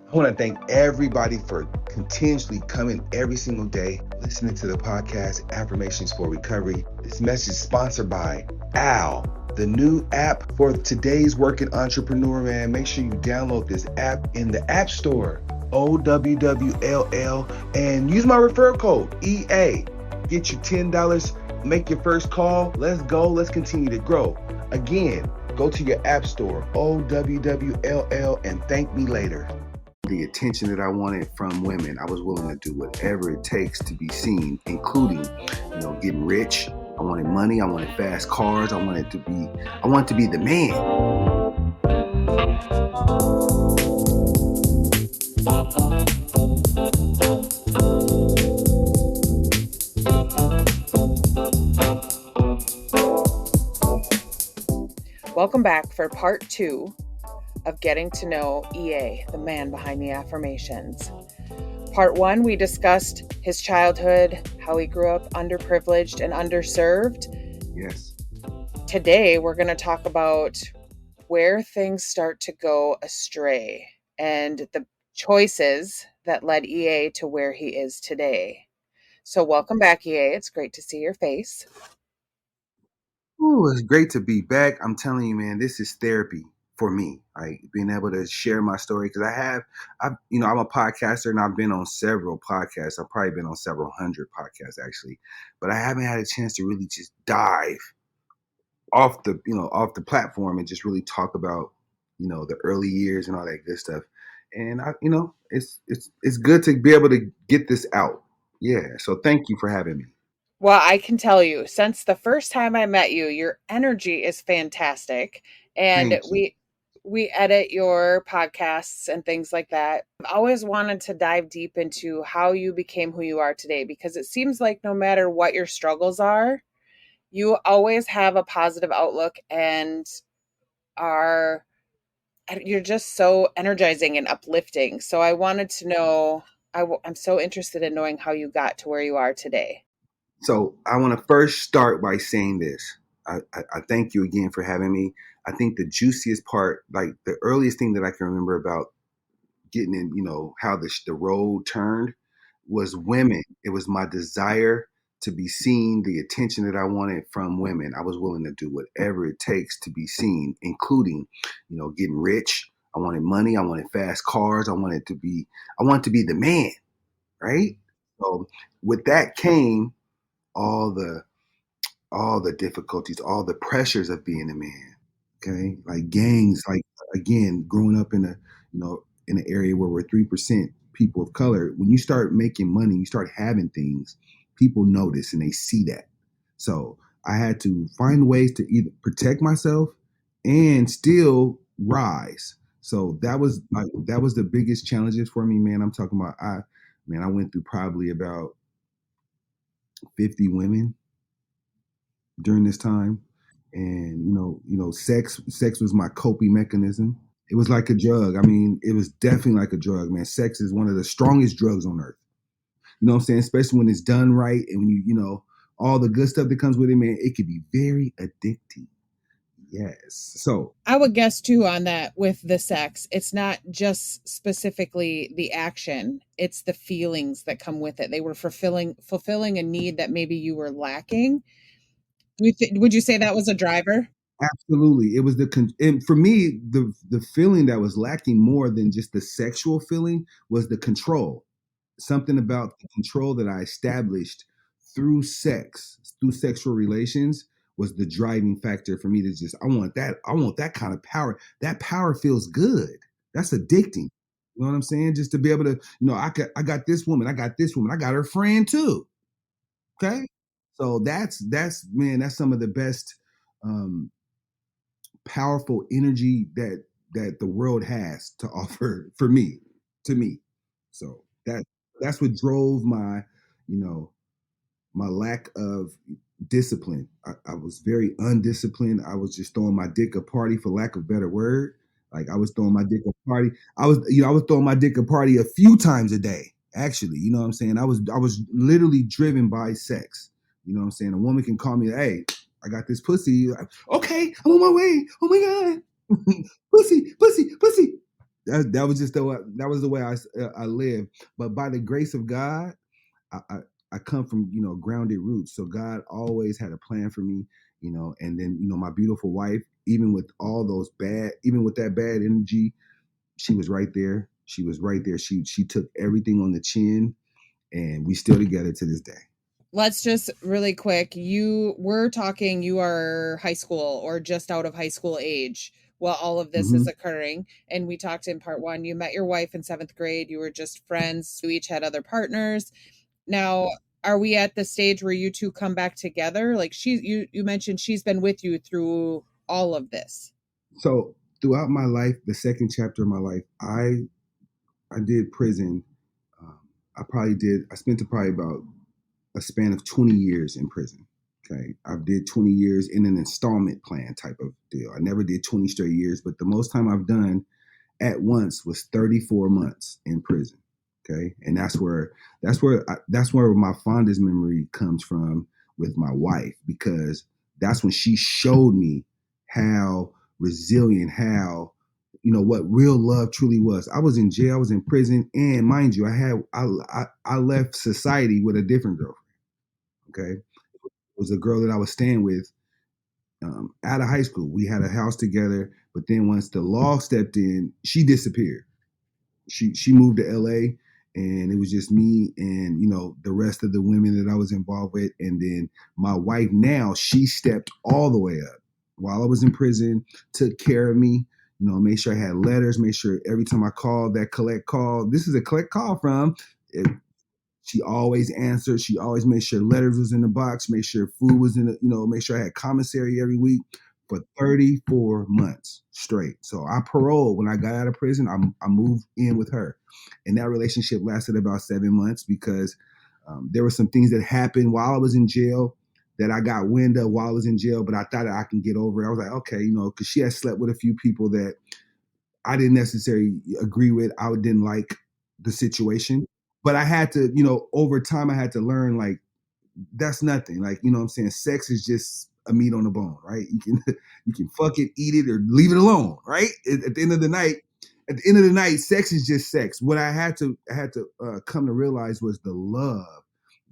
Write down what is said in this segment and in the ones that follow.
I want to thank everybody for continuously coming every single day, listening to the podcast, Affirmations for Recovery. This message is sponsored by Al, the new app for today's working entrepreneur, man. Make sure you download this app in the App Store, OWWLL, and use my referral code, EA. Get you $10, make your first call. Let's go. Let's continue to grow. Again, go to your App Store, OWWLL, and thank me later. The attention that I wanted from women, I was willing to do whatever it takes to be seen, including, getting rich. I wanted money. I wanted fast cars. I wanted to be the man. Welcome back for part 2 of getting to know EA, the man behind the affirmations. Part 1, we discussed his childhood, how he grew up underprivileged and underserved. Yes. Today, we're going to talk about where things start to go astray and the choices that led EA to where he is today. So welcome back, EA. It's great to see your face. Oh, it's great to be back. I'm telling you, man, this is therapy for me. Like being able to share my story because I'm a podcaster and I've been on several podcasts. I've probably been on several hundred podcasts actually, but I haven't had a chance to really just dive off the platform and just really talk about, the early years and all that good stuff. And it's good to be able to get this out. Yeah. So thank you for having me. Well, I can tell you, since the first time I met you, your energy is fantastic. And Thank you. we edit your podcasts and things like that. I've always wanted to dive deep into how you became who you are today because it seems like no matter what your struggles are, you always have a positive outlook and you're just so energizing and uplifting. So I wanted to know, I'm so interested in knowing how you got to where you are today. So I want to first start by saying this. I thank you again for having me. I think the juiciest part, like the earliest thing that I can remember about getting in, how the road turned was women. It was my desire to be seen, the attention that I wanted from women. I was willing to do whatever it takes to be seen, including, getting rich. I wanted money. I wanted fast cars. I wanted to be the man, right? So with that came all the difficulties, all the pressures of being a man. Okay, like gangs, like again, growing up in an area where we're 3% people of color. When you start making money, you start having things. People notice and they see that. So I had to find ways to either protect myself and still rise. So that was the biggest challenges for me, man. I'm talking about I went through probably about 50 women during this time, and sex was my coping mechanism. It was like a drug. I mean, it was definitely like a drug, man. Sex is one of the strongest drugs on earth. You know what I'm saying? Especially when it's done right and when all the good stuff that comes with it, man, it could be very addicting. Yes. So I would guess too on that with the sex. It's not just specifically the action, it's the feelings that come with it. They were fulfilling a need that maybe you were lacking. Would you say that was a driver? absolutely, it was and for me, the feeling that was lacking more than just the sexual feeling was the control. Something about the control that I established through sexual relations was the driving factor for me to just I want that kind of power. That power feels good. That's addicting. You know what I'm saying? Just to be able to, I got this woman, I got this woman, I got her friend too. Okay. So that's man, that's some of the best um powerful energy that the world has to offer for me, to me. So that's what drove you know, my lack of discipline. I was very undisciplined. I was just throwing my dick a party, for lack of a better word. Like I was throwing my dick a party. I was throwing my dick a party a few times a day. Actually, you know what I'm saying? I was literally driven by sex. You know what I'm saying? A woman can call me, hey, I got this pussy. Like, okay, I'm on my way. Oh my god, pussy, pussy, pussy. that was just that was the way I lived. But by the grace of God, I, I I come from grounded roots. So God always had a plan for me, and then my beautiful wife, even with all those bad, even with that bad energy, she was right there. She was right there. She took everything on the chin, and we still together to this day. Let's just really quick. You were talking, you are high school or just out of high school age while all of this is Hmm. occurring. And we talked in part one, you met your wife in seventh grade. You were just friends. You each had other partners. Now, are we at the stage where you two come back together? Like you mentioned she's been with you through all of this. So throughout my life, the second chapter of my life, I did prison. Um, I spent probably about a span of 20 years in prison. Okay. I did 20 years in an installment plan type of deal. I never did 20 straight years, but the most time I've done at once was 34 months in prison. Okay. And that's where my fondest memory comes from with my wife, because that's when she showed me how resilient, how what real love truly was. I was in jail, I was in prison, and mind you, I left society with a different girl. Okay. It was a girl that I was staying with out of high school. We had a house together, but then once the law stepped in, she disappeared. She moved to LA, and it was just me and the rest of the women that I was involved with. And then my wife now, she stepped all the way up while I was in prison, took care of me, made sure I had letters, made sure every time I called that collect call, this is a collect call from it, she always answered. She always made sure letters was in the box, made sure food was in the, made sure I had commissary every week for 34 months straight. So I paroled when I got out of prison. I moved in with her. And that relationship lasted about 7 months because there were some things that happened while I was in jail that I got wind of while I was in jail, but I thought I can get over it. I was like, okay, because she had slept with a few people that I didn't necessarily agree with. I didn't like the situation, but I had to, over time, I had to learn like that's nothing. Like, what I'm saying? Sex is just a meat on the bone, right? You can you can fuck it, eat it, or leave it alone, right? At the end of the night, sex is just sex. What I had to come to realize was the love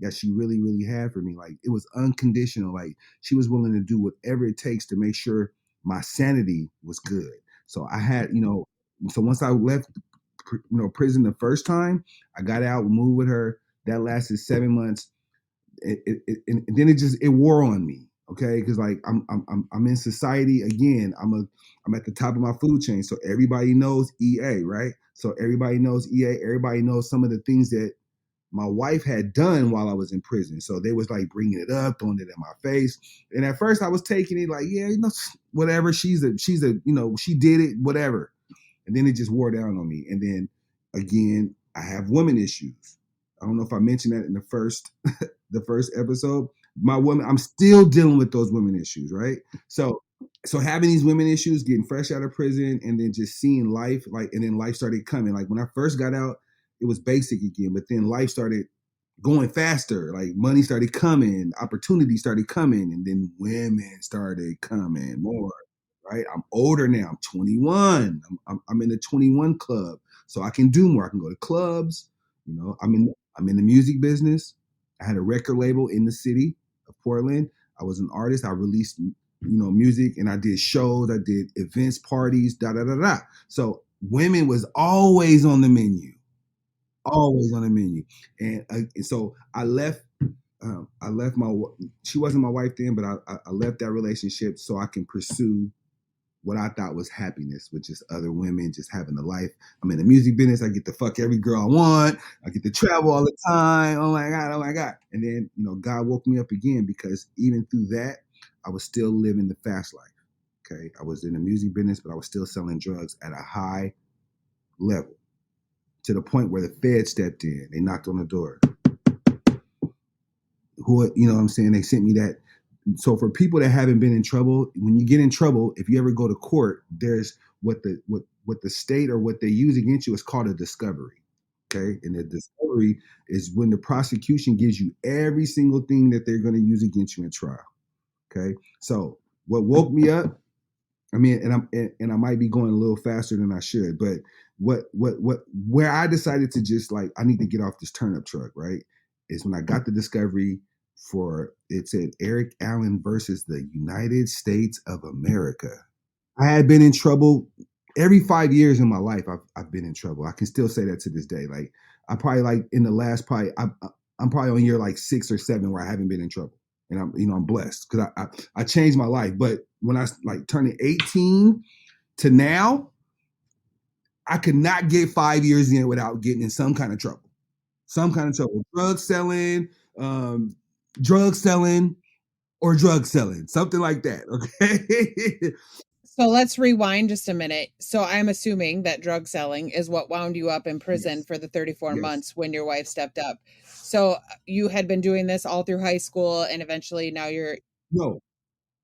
that she really, really had for me. Like it was unconditional. Like she was willing to do whatever it takes to make sure my sanity was good. So I had, so once I left, prison the first time, I got out, moved with her. That lasted 7 months. And then it wore on me. Okay, because like I'm in society again. I'm at the top of my food chain, so everybody knows EA, right? So everybody knows EA. Everybody knows some of the things that my wife had done while I was in prison. So they was like bringing it up, throwing it in my face. And at first I was taking it like, yeah, whatever. She's a she did it, whatever. And then it just wore down on me. And then again, I have women issues. I don't know if I mentioned that in the first episode. My woman, I'm still dealing with those women issues, right? So having these women issues, getting fresh out of prison, and then just seeing life, like, and then life started coming. Like when I first got out, it was basic again, but then life started going faster. Like money started coming, opportunity started coming, and then women started coming more. Right? I'm older now. I'm 21. I'm in the 21 club, so I can do more. I can go to clubs. I'm in the music business. I had a record label in the city of Portland. I was an artist. I released music, and I did shows. I did events, parties, da da da da. So women was always on the menu, always on the menu. And so I left. I left my. She wasn't my wife then, but I left that relationship so I can pursue what I thought was happiness, with just other women, just having a life. I'm in the music business. I get to fuck every girl I want. I get to travel all the time. Oh my God, oh my God. And then, God woke me up again, because even through that, I was still living the fast life. Okay. I was in the music business, but I was still selling drugs at a high level, to the point where the Fed stepped in. They knocked on the door. What I'm saying? They sent me that. So for people that haven't been in trouble, when you get in trouble, if you ever go to court, there's what the state or what they use against you is called a discovery. Okay. And the discovery is when the prosecution gives you every single thing that they're going to use against you in trial. Okay. So what woke me up, I mean, and I might be going a little faster than I should, but where I decided to just like, I need to get off this turnip truck, right? Is when I got the discovery for, it said Erick Allen versus the United States of America. I had been in trouble every 5 years in my life. I've been in trouble. I can still say that to this day. Like I probably like in the last probably I'm probably on year like 6 or 7 where I haven't been in trouble, and I'm blessed because I changed my life. But when I like turning 18 to now, I could not get 5 years in without getting in some kind of trouble. Some kind of trouble. Um, drug selling, or drug selling, something like that. Okay. So let's rewind just a minute. So I'm assuming that drug selling is what wound you up in prison Yes. for the 34 Yes. months when your wife stepped up. So you had been doing this all through high school, and eventually now you're No.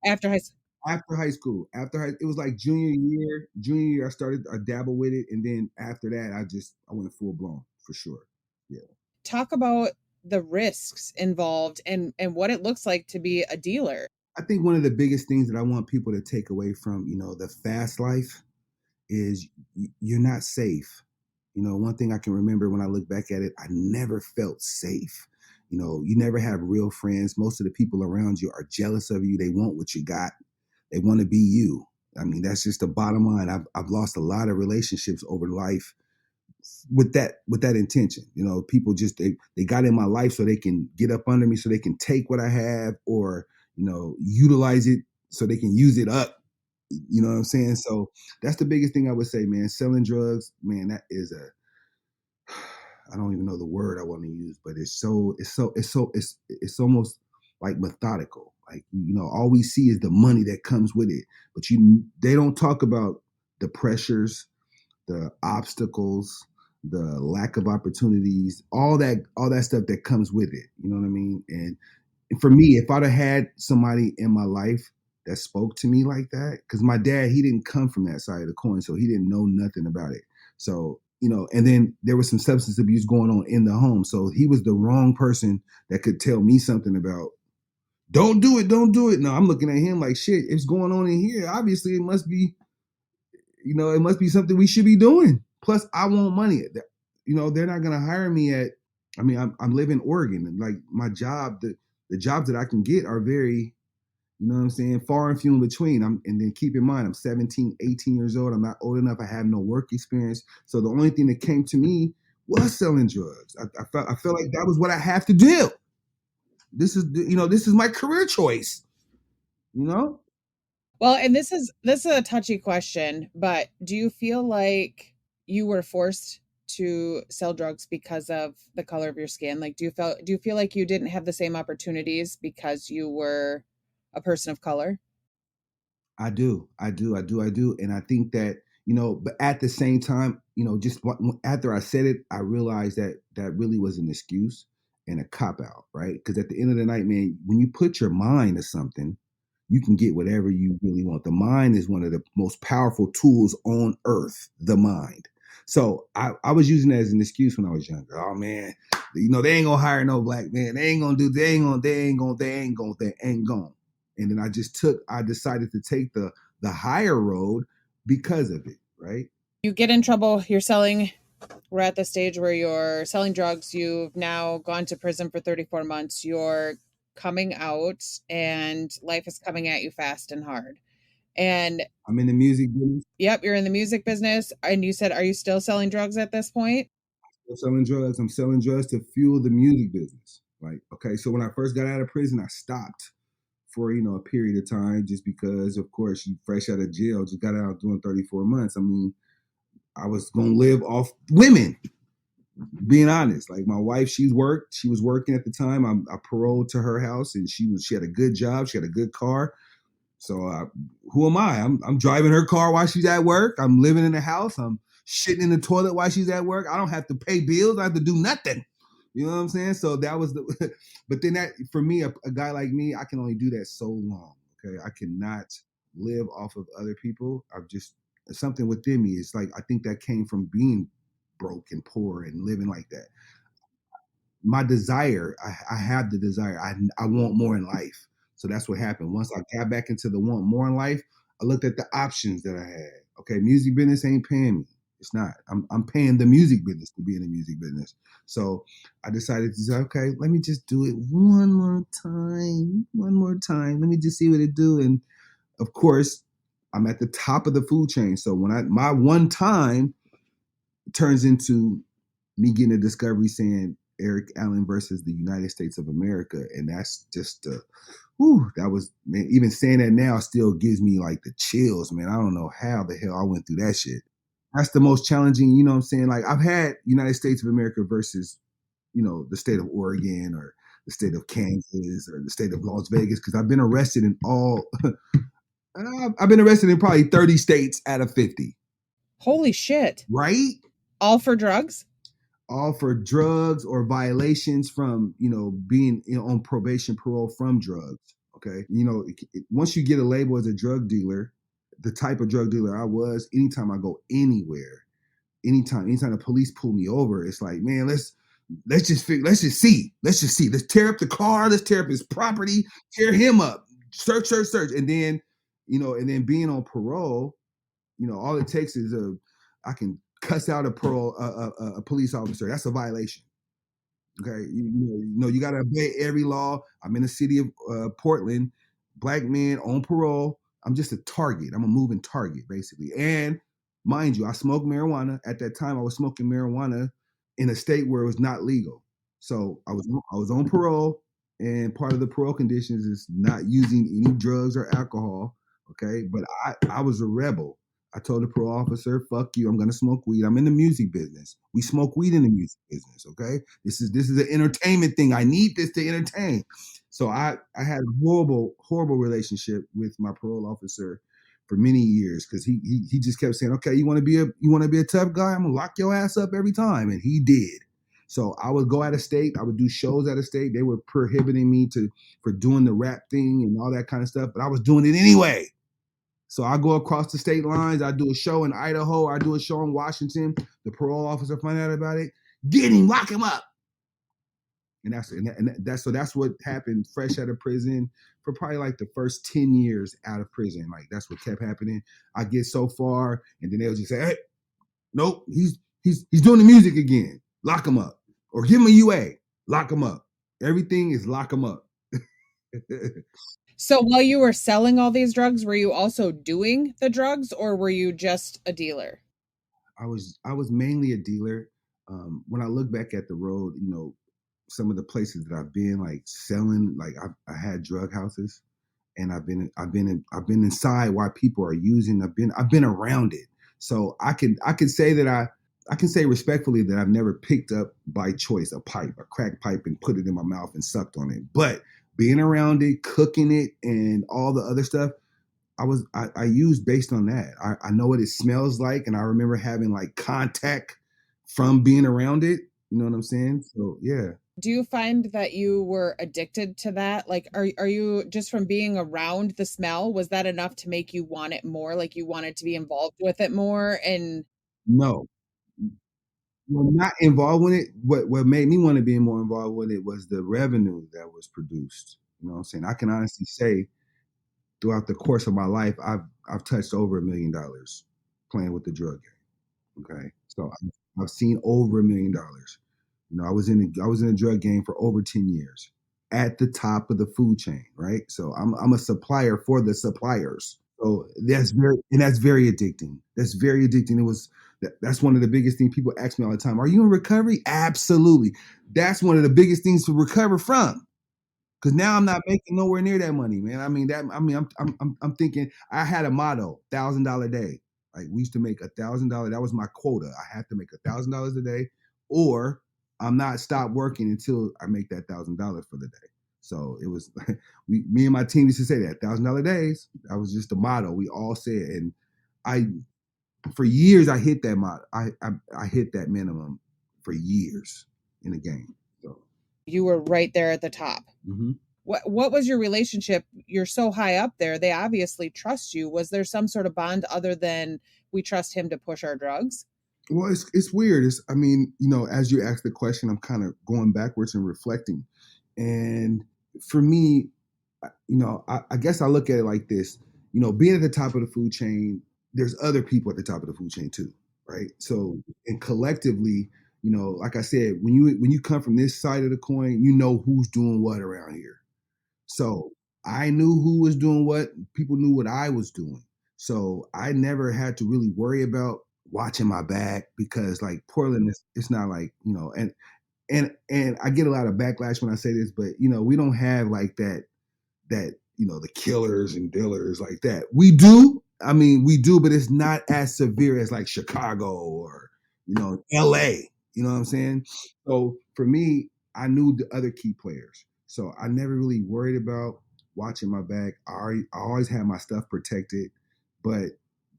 after high school. After high school, it was like junior year, I started, I dabble with it. And then after that, I went full blown for sure. Yeah. Talk about the risks involved and what it looks like to be a dealer. I think one of the biggest things that I want people to take away from, the fast life is you're not safe. One thing I can remember when I look back at it, I never felt safe. You never have real friends. Most of the people around you are jealous of you. They want what you got. They want to be you. I mean, that's just the bottom line. I've lost a lot of relationships over life with that intention. People just they got in my life so they can get up under me, so they can take what I have, or utilize it so they can use it up. You know what I'm saying? So that's the biggest thing I would say, man. Selling drugs, man, that is a, I don't even know the word I want to use, but it's almost like methodical. Like, all we see is the money that comes with it, but they don't talk about the pressures, the obstacles, the lack of opportunities, all that stuff that comes with it. You know what I mean? And for me, if I'd have had somebody in my life that spoke to me like that, because my dad, he didn't come from that side of the coin, so he didn't know nothing about it. So, and then there was some substance abuse going on in the home. So he was the wrong person that could tell me something about, don't do it, don't do it. No, I'm looking at him like, shit, it's going on in here. Obviously, it must be something we should be doing. Plus, I want money. They're not going to hire me at, I mean, I'm living in Oregon, and like my job, the jobs that I can get are very, what I'm saying, far and few in between. And then keep in mind, I'm 17, 18 years old. I'm not old enough. I have no work experience. So the only thing that came to me was selling drugs. I felt like that was what I have to do. This is my career choice, you know? Well, and this is a touchy question, but do you feel like you were forced to sell drugs because of the color of your skin? Like do you feel like you didn't have the same opportunities because you were a person of color? I do, I do, I do, I do, and I think that but at the same time, just after I said it, I realized that that really was an excuse and a cop out, right? Because at the end of the night, man, when you put your mind to something, you can get whatever you really want. The mind is one of the most powerful tools on earth. The mind. So I was using that as an excuse when I was younger. Oh man, they ain't gonna hire no black man. They ain't gonna do. They ain't gonna. And then I decided to take the higher road because of it, right? You get in trouble, we're at the stage where you're selling drugs, you've now gone to prison for 34 months, you're coming out and life is coming at you fast and hard. And I'm in the music business. yep, you're in the music business and you said, are you still selling drugs at this point? I'm selling drugs. I'm selling drugs to fuel the music business. Like, okay, so when I first got out of prison, I stopped for a period of time, just because, of course, you fresh out of jail, just got out doing 34 months. I mean, I was gonna live off women. Being honest, like my wife, she was working at the time. I paroled to her house, and she had a good job, she had a good car. So who am I? I'm driving her car while she's at work. I'm living in the house. I'm shitting in the toilet while she's at work. I don't have to pay bills. I have to do nothing. You know what I'm saying? So that was the. But then that, for me, a guy like me, I can only do that so long. Okay, I cannot live off of other people. I've just, something within me. It's like, I think that came from being broke and poor and living like that. My desire, I have the desire. I want more in life. So that's what happened. Once I got back into the want more in life, I looked at the options that I had. Okay, music business ain't paying me. It's not. I'm paying the music business to be in the music business. So I decided to say, okay, let me just do it one more time. One more time. Let me just see what it do. And of course, I'm at the top of the food chain. So when my one time turns into me getting a discovery saying Erick Allen versus the United States of America, and that's just that was, man. Even saying that now still gives me like the chills, man. I don't know how the hell I went through that shit. That's the most challenging. You know what I'm saying? Like I've had United States of America versus the state of Oregon or the state of Kansas or the state of Las Vegas because I've been arrested in all. I've been arrested in probably 30 states out of 50. Holy shit. Right? All for drugs? All for drugs or violations from being on probation parole from drugs. Okay, once you get a label as a drug dealer, the type of drug dealer I was, anytime I go anywhere, anytime the police pull me over, it's like, man, let's just see, let's tear up the car, let's tear up his property, tear him up, search, and then being on parole, all it takes is I can cuss out a police officer. That's a violation. Okay, you got to obey every law. I'm in the city of Portland, black man on parole. I'm just a target. I'm a moving target, basically. And mind you, I smoked marijuana at that time. I was smoking marijuana in a state where it was not legal. So I was on parole, and part of the parole conditions is not using any drugs or alcohol. Okay, but I was a rebel. I told the parole officer, "Fuck you! I'm gonna smoke weed. I'm in the music business. We smoke weed in the music business. Okay, this is an entertainment thing. I need this to entertain." So I had a horrible relationship with my parole officer for many years because he just kept saying, "Okay, you want to be a tough guy? I'm gonna lock your ass up every time," and he did. So I would go out of state. I would do shows out of state. They were prohibiting me for doing the rap thing and all that kind of stuff, but I was doing it anyway. So I go across the state lines. I do a show in Idaho. I do a show in Washington. The parole officer find out about it. Get him, lock him up. And that's what happened. Fresh out of prison for probably like the first 10 years out of prison. Like that's what kept happening. I get so far, and then they'll just say, "Hey, nope, he's doing the music again. Lock him up, or give him a UA. Lock him up. Everything is lock him up." So while you were selling all these drugs, were you also doing the drugs or were you just a dealer? I was mainly a dealer. When I look back at the road, some of the places that I've been, like selling, like I had drug houses, and I've been inside while people are using. I've been around it, so I can say that I can say respectfully that I've never picked up by choice a crack pipe, and put it in my mouth and sucked on it. But being around it, cooking it, and all the other stuff, I used based on that. I know what it smells like, and I remember having like contact from being around it. You know what I'm saying? So yeah. Do you find that you were addicted to that? Like are you just from being around the smell, was that enough to make you want it more? Like you wanted to be involved with it more and No, well, not involved with it. What made me want to be more involved with it was the revenue that was produced. You know what I'm saying? I can honestly say throughout the course of my life, I've touched over $1 million playing with the drug game. Okay, so I've seen over $1 million. I was in a drug game for over 10 years at the top of the food chain, right? So I'm a supplier for the suppliers. So that's very addicting. That's very addicting. That's one of the biggest things people ask me all the time. Are you in recovery? Absolutely. That's one of the biggest things to recover from. Because now I'm not making nowhere near that money, man. I mean that. I mean, I'm thinking. I had a motto: $1,000 a day. Like we used to make $1,000. That was my quota. I have to make $1,000 a day, or I'm not stop working until I make that $1,000 for the day. So it was me and my team used to say that $1,000 days. That was just the motto we all said, and I for years I hit that motto. I hit that minimum for years in the game. So. you were right there at the top? Mm-hmm. What was your relationship? You're so high up there. They obviously trust you. Was there some sort of bond other than we trust him to push our drugs? Well, it's weird. I mean, as you ask the question, I'm kind of going backwards and reflecting. And for me, I guess I look at it like this. Being at the top of the food chain, there's other people at the top of the food chain too. right? So, and collectively, like I said, when you come from this side of the coin, you know who's doing what around here. So I knew who was doing what. People knew what I was doing. So I never had to really worry about watching my back because like Portland is it's not like, and I get a lot of backlash when I say this, but we don't have like that the killers and dealers like that. We do. I mean, we do, but it's not as severe as like Chicago or LA. You know what I'm saying? So for me, I knew the other key players. So I never really worried about watching my back. I always had my stuff protected, but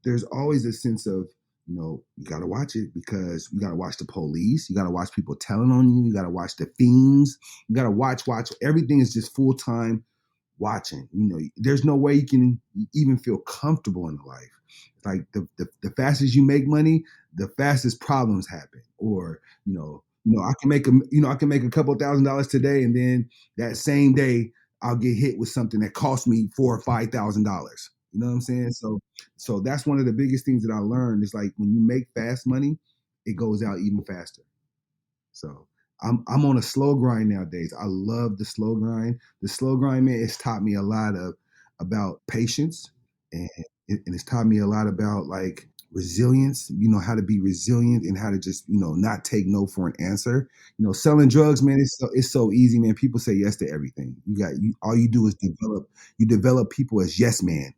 there's always a sense of you got to watch it because you got to watch the police. You got to watch people telling on you. You got to watch the themes. You got to watch. Everything is just full time watching. There's no way you can even feel comfortable in life. Like the fastest you make money, the fastest problems happen. Or I can make a couple $1,000s today, and then that same day I'll get hit with something that cost me $4,000 or $5,000. You know what I'm saying? So that's one of the biggest things that I learned is like when you make fast money, it goes out even faster. So I'm on a slow grind nowadays. I love the slow grind. The slow grind, man, it's taught me a lot of about patience, and and it's taught me a lot about like resilience. How to be resilient and how to just not take no for an answer. Selling drugs, man, it's so easy, man. People say yes to everything. You all you do is develop people as yes man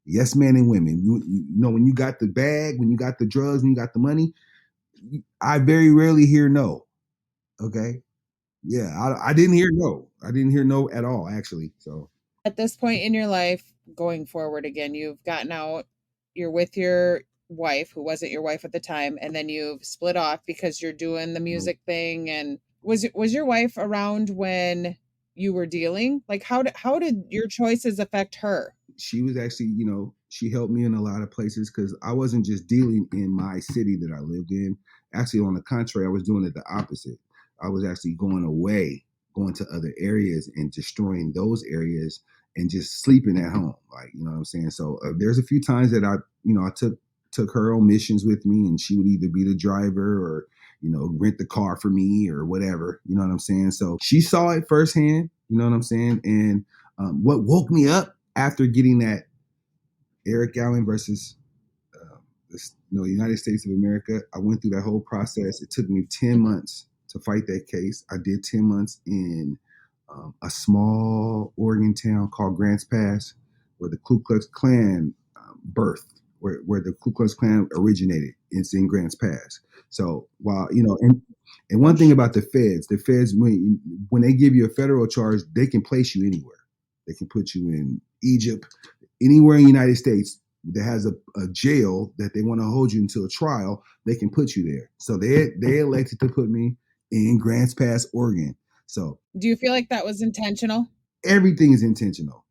and women. When you got the bag, when you got the drugs, when you got the money, I very rarely hear no. Okay. Yeah, I didn't hear no. I didn't hear no at all, actually. So At this point in your life, going forward again, you've gotten out, you're with your wife, who wasn't your wife at the time, and then you've split off because you're doing the no, music thing. And was your wife around when you were dealing? Like how did your choices affect her? she was actually, she helped me in a lot of places because I wasn't just dealing in my city that I lived in. Actually, on the contrary, I was doing it the opposite. I was actually going away, going to other areas and destroying those areas and just sleeping at home. Like, you know what I'm saying? So there's a few times that I took her on missions with me, and she would either be the driver or rent the car for me or whatever. You know what I'm saying? So she saw it firsthand. You know what I'm saying? And what woke me up after getting that Erick Allen versus United States of America, I went through that whole process. It took me 10 months to fight that case. I did 10 months in a small Oregon town called Grants Pass, where the Ku Klux Klan birthed, where the Ku Klux Klan originated. It's in Grants Pass. So while and one thing about the feds when they give you a federal charge, they can place you anywhere. They can put you in Egypt, anywhere in the United States that has a jail that they want to hold you until a trial. They can put you there. So they elected to put me in Grants Pass, Oregon. So Do you feel like that was intentional? everything is intentional.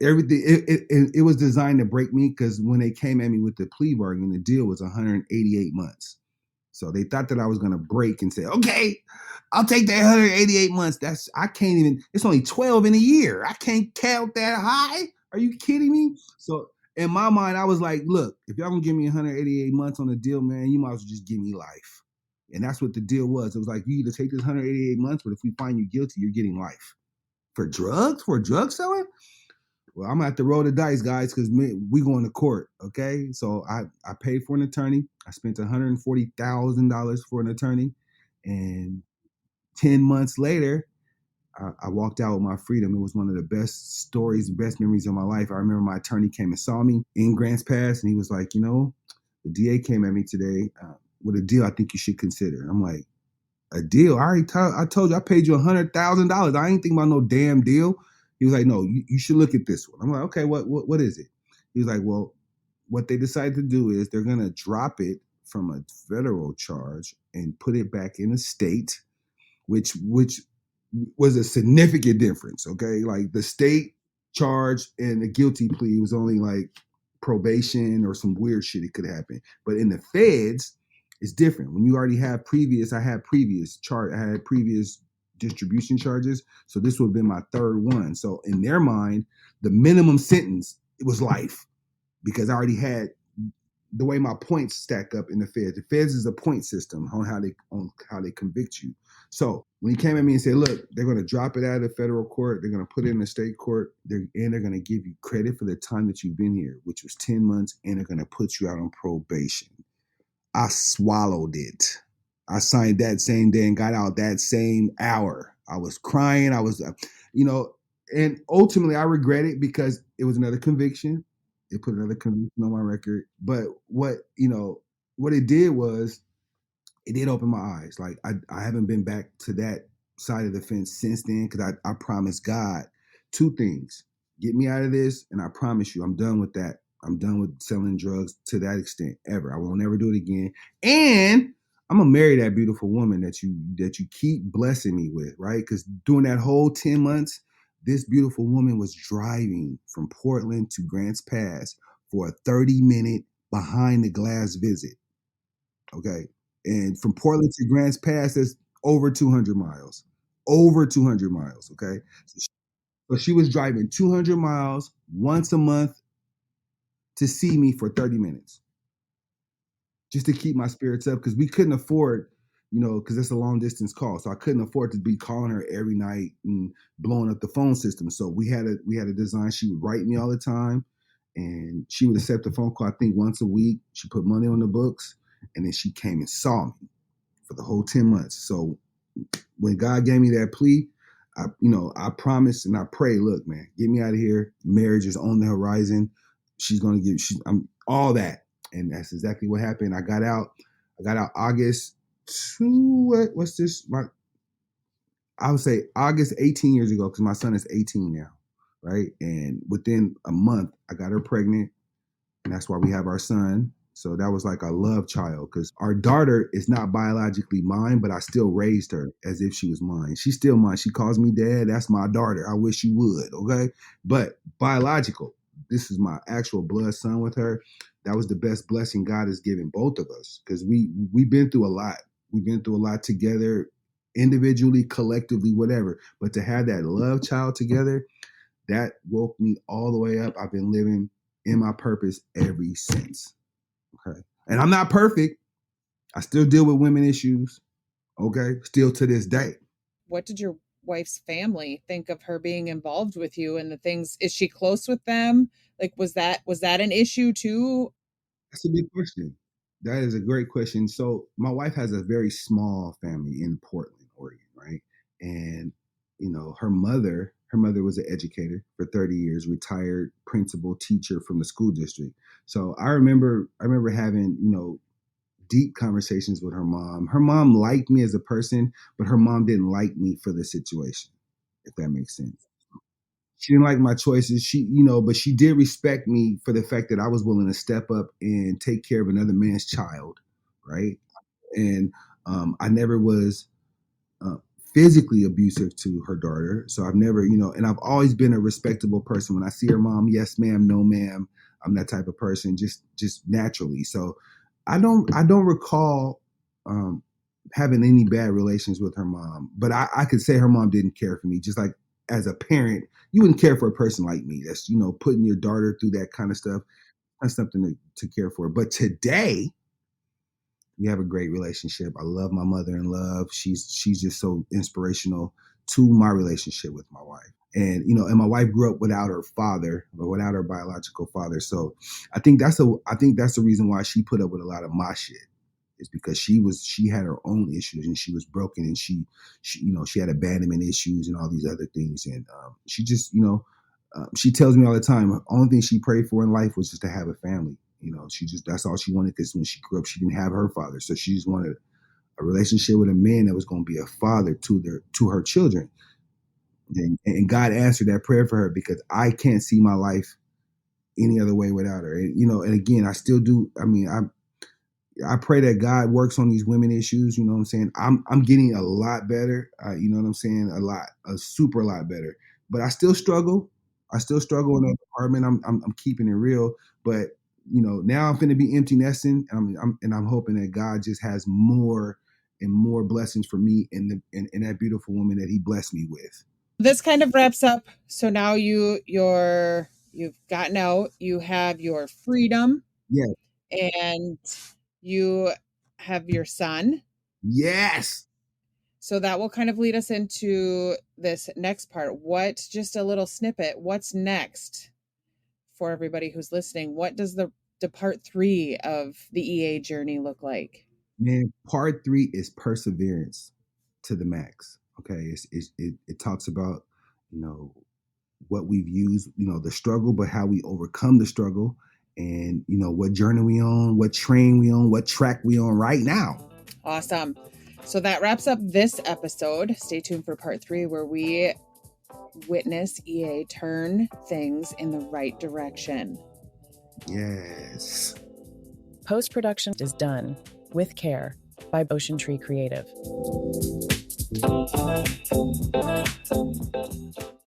Everything it was designed to break me because when they came at me with the plea bargain, the deal was 188 months. So they thought that I was going to break and say, okay, I'll take that 188 months. I can't even, it's only 12 in a year. I can't count that high. Are you kidding me? So in my mind, I was like, look, if y'all gonna give me 188 months on the deal, man, you might as well just give me life. And that's what the deal was. It was like, you either take this 188 months, but if we find you guilty, you're getting life. For drugs? For drug selling? Well, I'm gonna have to roll the dice, guys, because we going to court. Okay, so I paid for an attorney. I spent $140,000 for an attorney, and 10 months later, I walked out with my freedom. It was one of the best stories, best memories of my life. I remember my attorney came and saw me in Grants Pass, and he was like, the DA came at me today with a deal I think you should consider. I'm like, a deal? I told you I paid you $100,000. I ain't thinking about no damn deal. He was like, no, you should look at this one. I'm like, okay, what is it? He was like, well, what they decided to do is they're gonna drop it from a federal charge and put it back in a state, which was a significant difference. Okay, like the state charge and the guilty plea was only like probation or some weird shit it could happen. But in the feds, it's different. When you already have I had previous distribution charges. So this would have been my third one. So in their mind, the minimum sentence it was life because I already had the way my points stack up in the feds. The feds is a point system on how they convict you. So when he came at me and said, "Look, they're going to drop it out of the federal court, they're going to put it in the state court, and they're going to give you credit for the time that you've been here, which was 10 months, and they're going to put you out on probation." I swallowed it. I signed that same day and got out that same hour. I was crying. I was, you know, and ultimately I regret it because it was another conviction. It put another conviction on my record. But what it did was it did open my eyes. Like I haven't been back to that side of the fence since then because I promised God two things. Get me out of this, and I promise you I'm done with that. I'm done with selling drugs to that extent ever. I will never do it again. And I'm gonna marry that beautiful woman that you keep blessing me with, right? Because during that whole 10 months, this beautiful woman was driving from Portland to Grants Pass for a 30-minute behind the glass visit. Okay. And from Portland to Grants Pass, that's over 200 miles. Over 200 miles. Okay. So she was driving 200 miles once a month to see me for 30 minutes just to keep my spirits up because we couldn't afford, because it's a long distance call. So I couldn't afford to be calling her every night and blowing up the phone system. So we had a design. She would write me all the time and she would accept a phone call, I think once a week. She put money on the books and then she came and saw me for the whole 10 months. So when God gave me that plea, I promised and I pray, look, man, get me out of here. Marriage is on the horizon. She's going to I'm all that. And that's exactly what happened. I got out August what's this? I would say August 18 years ago, because my son is 18 now. Right. And within a month, I got her pregnant. And that's why we have our son. So that was like a love child because our daughter is not biologically mine, but I still raised her as if she was mine. She's still mine. She calls me dad. That's my daughter. I wish you would. Okay. But biological, this is my actual blood son with her. That was the best blessing God has given both of us because we've been through a lot. We've been through a lot together, individually, collectively, whatever. But to have that love child together, that woke me all the way up. I've been living in my purpose ever since. Okay. And I'm not perfect. I still deal with women issues. Okay. Still to this day. What did your wife's family think of her being involved with you and the things? Is she close with them? Like was that an issue too? That's a big question. That is a great question. So my wife has a very small family in Portland, Oregon, right? And her mother was an educator for 30 years, retired principal teacher from the school district. So I remember having, deep conversations with her mom. Her mom liked me as a person, but her mom didn't like me for the situation, if that makes sense. She didn't like my choices. But she did respect me for the fact that I was willing to step up and take care of another man's child, right? And I never was uh, physically abusive to her daughter. So I've never, and I've always been a respectable person. When I see her mom, yes, ma'am, no, ma'am. I'm that type of person, just naturally. So I don't recall um, having any bad relations with her mom. But I could say her mom didn't care for me. Just like as a parent, you wouldn't care for a person like me. That's putting your daughter through that kind of stuff. That's something to care for. But today, we have a great relationship. I love my mother in love. She's just so inspirational to my relationship with my wife. And my wife grew up without her father or without her biological father. So I think that's the reason why she put up with a lot of my shit. Is because she had her own issues and she was broken and she had abandonment issues and all these other things. And she just, she tells me all the time, the only thing she prayed for in life was just to have a family. That's all she wanted because when she grew up, she didn't have her father. So she just wanted a relationship with a man that was going to be a father to her children. And God answered that prayer for her because I can't see my life any other way without her. And again, I still do. I mean, I pray that God works on these women issues. You know what I'm saying? I'm getting a lot better. You know what I'm saying? A super lot better. But I still struggle. I still struggle in that department. I'm keeping it real. But now I'm going to be empty nesting, and I'm hoping that God just has more and more blessings for me and that beautiful woman that He blessed me with. This kind of wraps up. So now you've gotten out, you have your freedom, Yeah. And you have your son. Yes. So that will kind of lead us into this next part. Just a little snippet, what's next for everybody who's listening? What does the part 3 of the EA journey look like? Man, part 3 is perseverance to the max. Okay. It talks about, you know, what we've used, you know, the struggle, but how we overcome the struggle, and, you know, what journey we on, what train we on, what track we on right now. Awesome. So that wraps up this episode. Stay tuned for part 3, where we witness EA turn things in the right direction. Yes. Post-production is done with care by Ocean Tree Creative.